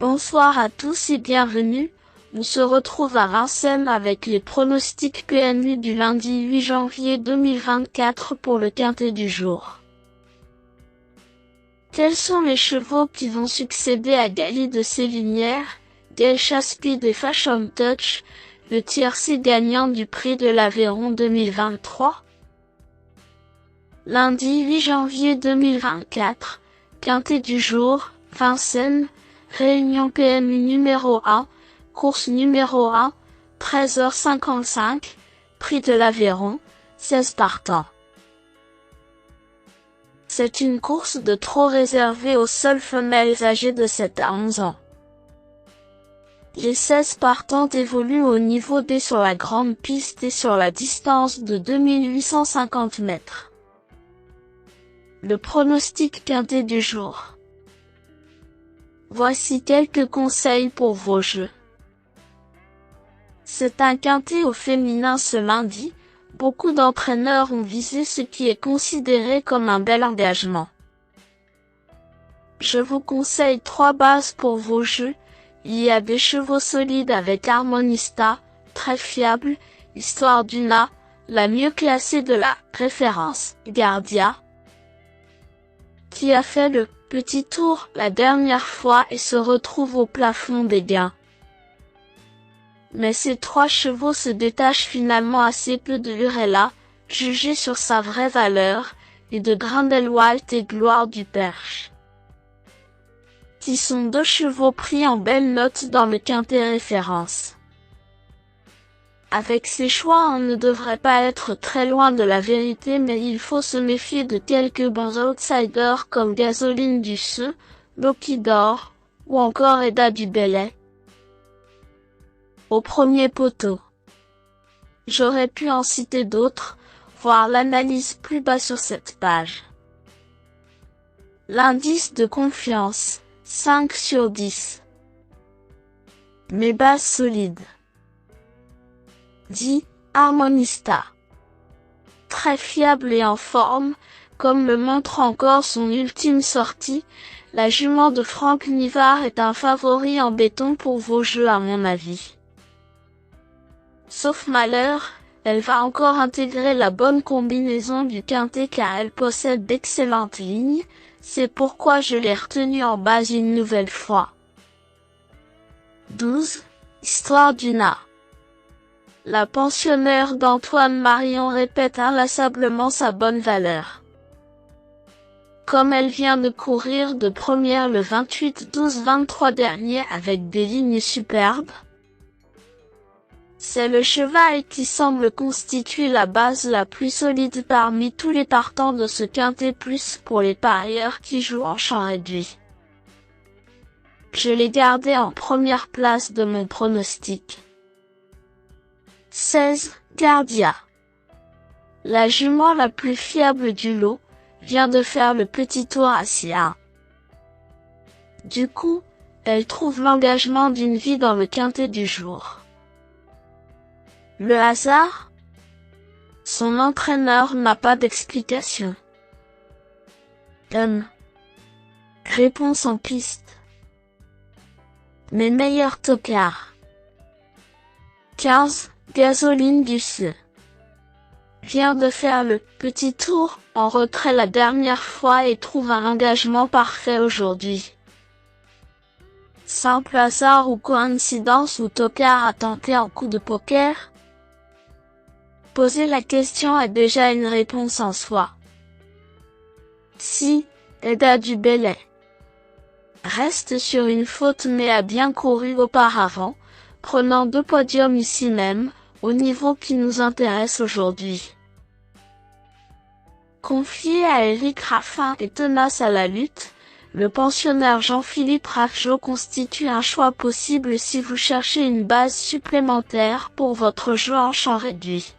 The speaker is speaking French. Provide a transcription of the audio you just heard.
Bonsoir à tous et bienvenue. On se retrouve à Vincennes avec les pronostics PMU du lundi 8 janvier 2024 pour le quintet du jour. Quels sont les chevaux qui vont succéder à Gali de Sévignières, Delcha Speed et Fashion Touch, le tiercé gagnant du prix de l'Aveyron 2023? Lundi 8 janvier 2024, quintet du jour, Vincennes, réunion PMU numéro 1, course numéro 1, 13h55, prix de l'Aveyron, 16 partants. C'est une course de trot réservée aux seules femelles âgées de 7 à 11 ans. Les 16 partants évoluent au niveau D sur la grande piste et sur la distance de 2850 mètres. Le pronostic quintet du jour. Voici quelques conseils pour vos jeux. C'est un quintet au féminin ce lundi. Beaucoup d'entraîneurs ont visé ce qui est considéré comme un bel engagement. Je vous conseille 3 bases pour vos jeux. Il y a des chevaux solides avec Harmonista, très fiable, Histoire d'Una, la mieux classée de la référence, Gardia, qui a fait le petit tour la dernière fois et se retrouve au plafond des gains. Mais ces 3 chevaux se détachent finalement assez peu de Urella, jugée sur sa vraie valeur, et de Grindelwald et Gloire du Perche, qui sont 2 chevaux pris en belle note dans le quintet référence. Avec ces choix, on ne devrait pas être très loin de la vérité, mais il faut se méfier de quelques bons outsiders comme Gasoline du Seu, Loki d'Or, ou encore Eda du Belay. Au premier poteau. J'aurais pu en citer d'autres, voir l'analyse plus bas sur cette page. L'indice de confiance, 5 sur 10. Mes bases solides. 10. Harmonista. Très fiable et en forme, comme le montre encore son ultime sortie, la jument de Franck Nivard est un favori en béton pour vos jeux à mon avis. Sauf malheur, elle va encore intégrer la bonne combinaison du quintet car elle possède d'excellentes lignes, c'est pourquoi je l'ai retenue en base une nouvelle fois. 12. Histoire d'Una. La pensionnaire d'Antoine Marion répète inlassablement sa bonne valeur. Comme elle vient de courir de première le 28-12-23 dernier avec des lignes superbes, c'est le cheval qui semble constituer la base la plus solide parmi tous les partants de ce quintet plus pour les parieurs qui jouent en champ réduit. Je l'ai gardé en première place de mon pronostic. 16. Gardia. La jument la plus fiable du lot, vient de faire le petit tour à Sia. Du coup, elle trouve l'engagement d'une vie dans le quintet du jour. Le hasard? Son entraîneur n'a pas d'explication. Réponse en piste. Mes meilleurs tocards. 15. Gasoline du Seu. Vient de faire le petit tour en retrait la dernière fois et trouve un engagement parfait aujourd'hui. Simple hasard ou coïncidence ou tocard a tenté un coup de poker? Poser la question a déjà une réponse en soi. Si, Eda du Belay reste sur une faute mais a bien couru auparavant, prenant 2 podiums ici même, au niveau qui nous intéresse aujourd'hui. Confié à Éric Raffin et tenace à la lutte, le pensionnaire Jean-Philippe Raffjo constitue un choix possible si vous cherchez une base supplémentaire pour votre jeu en champ réduit.